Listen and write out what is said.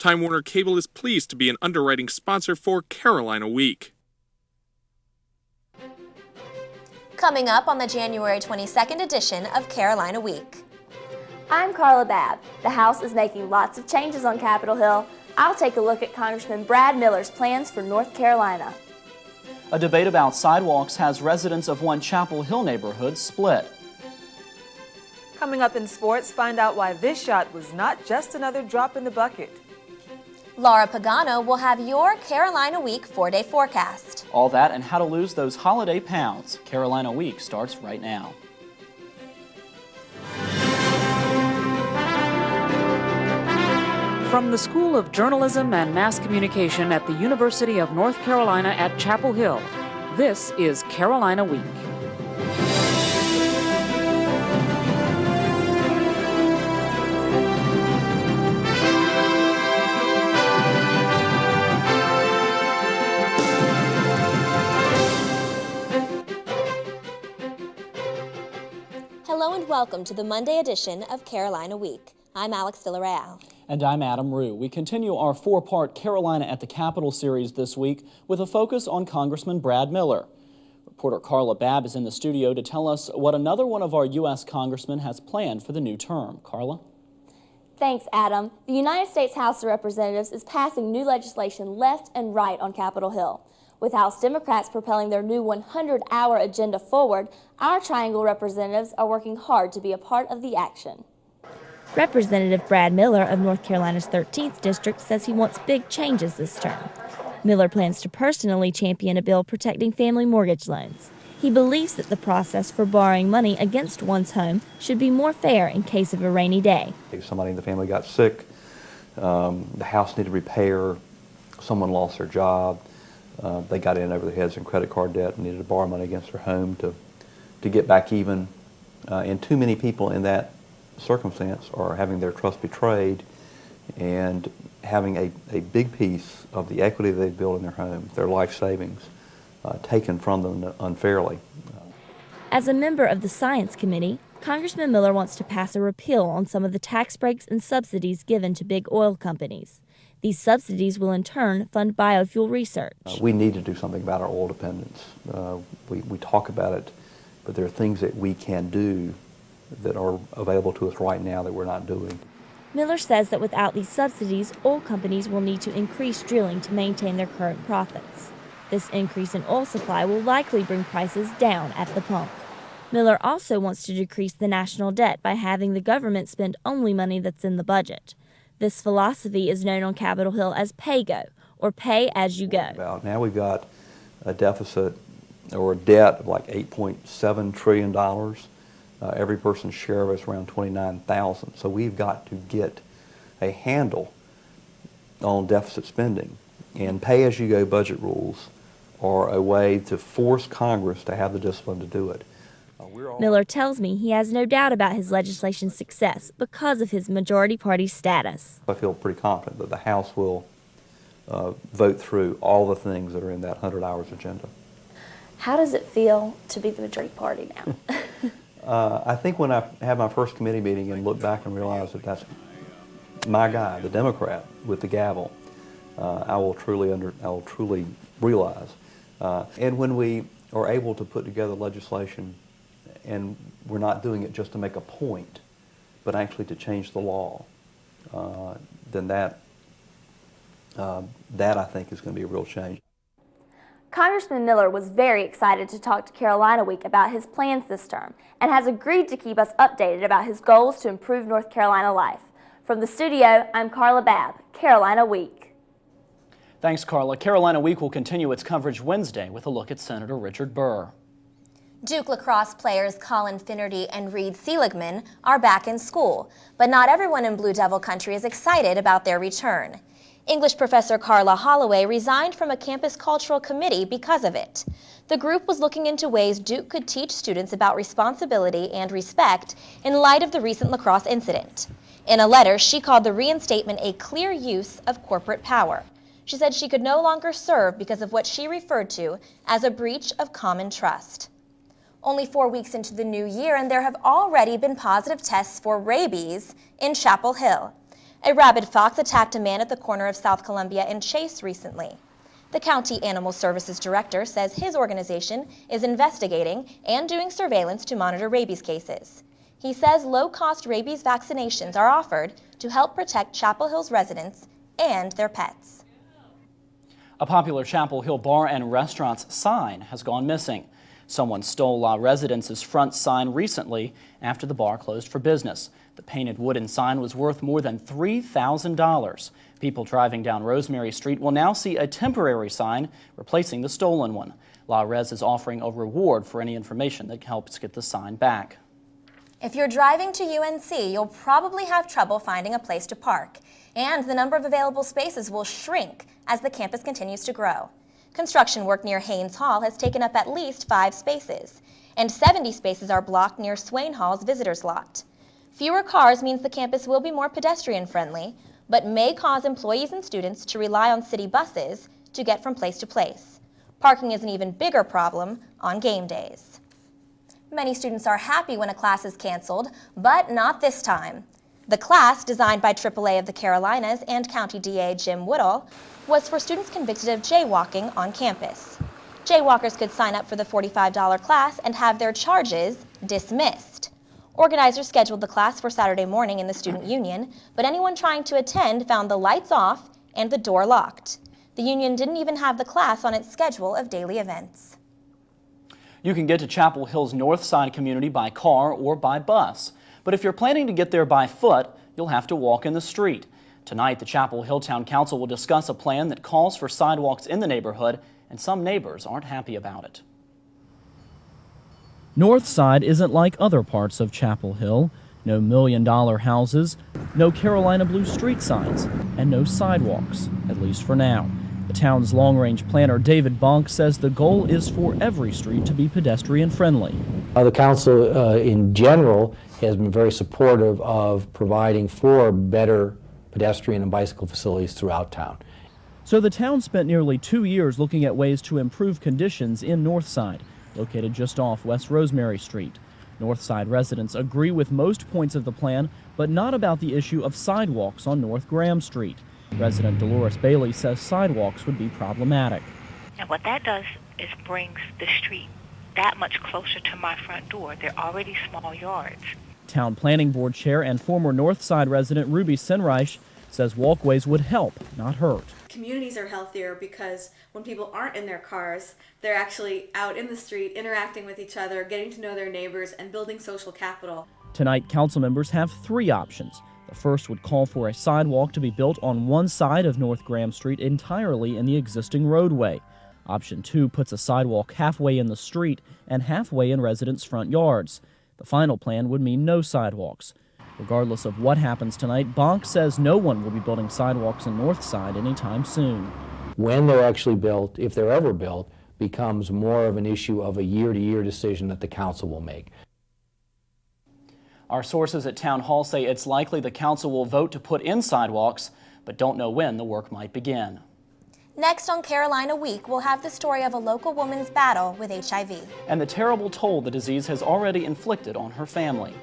Time Warner Cable is pleased to be an underwriting sponsor for Carolina Week. Coming up on the January 22nd edition of Carolina Week. I'm Carla Babb. The House is making lots of changes on Capitol Hill. I'll take a look at Congressman Brad Miller's plans for North Carolina. A debate about sidewalks has residents of one Chapel Hill neighborhood split. Coming up in sports, find out why this shot was not just another drop in the bucket. Laura Pagano will have your Carolina Week 4-day forecast. All that and how to lose those holiday pounds. Carolina Week starts right now. From the School of Journalism and Mass Communication at the University of North Carolina at Chapel Hill, this is Carolina Week. Hello and welcome to the Monday edition of Carolina Week. I'm Alex Villarreal. And I'm Adam Rue. We continue our four-part Carolina at the Capitol series this week with a focus on Congressman Brad Miller. Reporter Carla Babb is in the studio to tell us what another one of our U.S. congressmen has planned for the new term. Carla? Thanks, Adam. The United States House of Representatives is passing new legislation left and right on Capitol Hill. With House Democrats propelling their new 100-hour agenda forward, our Triangle representatives are working hard to be a part of the action. Representative Brad Miller of North Carolina's 13th District says he wants big changes this term. Miller plans to personally champion a bill protecting family mortgage loans. He believes that the process for borrowing money against one's home should be more fair in case of a rainy day. If somebody in the family got sick, the house needed repair, someone lost their job, they got in over their heads in credit card debt and needed to borrow money against their home to get back even. And too many people in that circumstance are having their trust betrayed and having a big piece of the equity they've built in their home, their life savings, taken from them unfairly. As a member of the Science Committee, Congressman Miller wants to pass a repeal on some of the tax breaks and subsidies given to big oil companies. These subsidies will in turn fund biofuel research. We need to do something about our oil dependence. We talk about it, but there are things that we can do that are available to us right now that we're not doing. Miller says that without these subsidies, oil companies will need to increase drilling to maintain their current profits. This increase in oil supply will likely bring prices down at the pump. Miller also wants to decrease the national debt by having the government spend only money that's in the budget. This philosophy is known on Capitol Hill as pay-go, or pay as you go. Now we've got a deficit or a debt of like $8.7 trillion. Every person's share of it's around $29,000. So we've got to get a handle on deficit spending. And pay-as-you-go budget rules are a way to force Congress to have the discipline to do it. Miller tells me he has no doubt about his legislation's success because of his majority party status. I feel pretty confident that the House will vote through all the things that are in that 100 hours agenda. How does it feel to be the majority party now? I think when I have my first committee meeting and look back and realize that that's my guy, the Democrat with the gavel, I will truly realize. And when we are able to put together legislation and we're not doing it just to make a point, but actually to change the law, then that I think is going to be a real change. Congressman Miller was very excited to talk to Carolina Week about his plans this term and has agreed to keep us updated about his goals to improve North Carolina life. From the studio, I'm Carla Babb, Carolina Week. Thanks, Carla. Carolina Week will continue its coverage Wednesday with a look at Senator Richard Burr. Duke lacrosse players Colin Finnerty and Reed Seligman are back in school, but not everyone in Blue Devil country is excited about their return. English professor Carla Holloway resigned from a campus cultural committee because of it. The group was looking into ways Duke could teach students about responsibility and respect in light of the recent lacrosse incident. In a letter, she called the reinstatement a clear use of corporate power. She said she could no longer serve because of what she referred to as a breach of common trust. Only 4 weeks into the new year, and there have already been positive tests for rabies in Chapel Hill. A rabid fox attacked a man at the corner of South Columbia and Chase recently. The county animal services director says his organization is investigating and doing surveillance to monitor rabies cases. He says low-cost rabies vaccinations are offered to help protect Chapel Hill's residents and their pets. A popular Chapel Hill bar and restaurant's sign has gone missing. Someone stole La Residence's front sign recently after the bar closed for business. The painted wooden sign was worth more than $3,000. People driving down Rosemary Street will now see a temporary sign replacing the stolen one. La Rez is offering a reward for any information that helps get the sign back. If you're driving to UNC, you'll probably have trouble finding a place to park, and the number of available spaces will shrink as the campus continues to grow. Construction work near Haynes Hall has taken up at least 5 spaces, and 70 spaces are blocked near Swain Hall's visitors lot. Fewer cars means the campus will be more pedestrian-friendly, but may cause employees and students to rely on city buses to get from place to place. Parking is an even bigger problem on game days. Many students are happy when a class is canceled, but not this time. The class, designed by AAA of the Carolinas and County DA Jim Woodall, was for students convicted of jaywalking on campus. Jaywalkers could sign up for the $45 class and have their charges dismissed. Organizers scheduled the class for Saturday morning in the student union, but anyone trying to attend found the lights off and the door locked. The union didn't even have the class on its schedule of daily events. You can get to Chapel Hill's Northside community by car or by bus. But if you're planning to get there by foot, you'll have to walk in the street. Tonight, the Chapel Hill Town Council will discuss a plan that calls for sidewalks in the neighborhood, and some neighbors aren't happy about it. Northside isn't like other parts of Chapel Hill. No million-dollar houses, no Carolina blue street signs, and no sidewalks, at least for now. The town's long-range planner David Bonk says the goal is for every street to be pedestrian-friendly. The council in general has been very supportive of providing for better pedestrian and bicycle facilities throughout town. So the town spent nearly 2 years looking at ways to improve conditions in Northside, located just off West Rosemary Street. Northside residents agree with most points of the plan, but not about the issue of sidewalks on North Graham Street. Resident Dolores Bailey says sidewalks would be problematic. And what that does is brings the street that much closer to my front door. They're already small yards. Town Planning Board Chair and former Northside resident Ruby Sinreich says walkways would help, not hurt. Communities are healthier because when people aren't in their cars, they're actually out in the street, interacting with each other, getting to know their neighbors, and building social capital. Tonight, council members have 3 options. The first would call for a sidewalk to be built on one side of North Graham Street entirely in the existing roadway. Option 2 puts a sidewalk halfway in the street and halfway in residents' front yards. The final plan would mean no sidewalks. Regardless of what happens tonight, Bonk says no one will be building sidewalks in Northside anytime soon. When they're actually built, if they're ever built, becomes more of an issue of a year-to-year decision that the council will make. Our sources at Town Hall say it's likely the council will vote to put in sidewalks, but don't know when the work might begin. Next on Carolina Week, we'll have the story of a local woman's battle with HIV. And the terrible toll the disease has already inflicted on her family.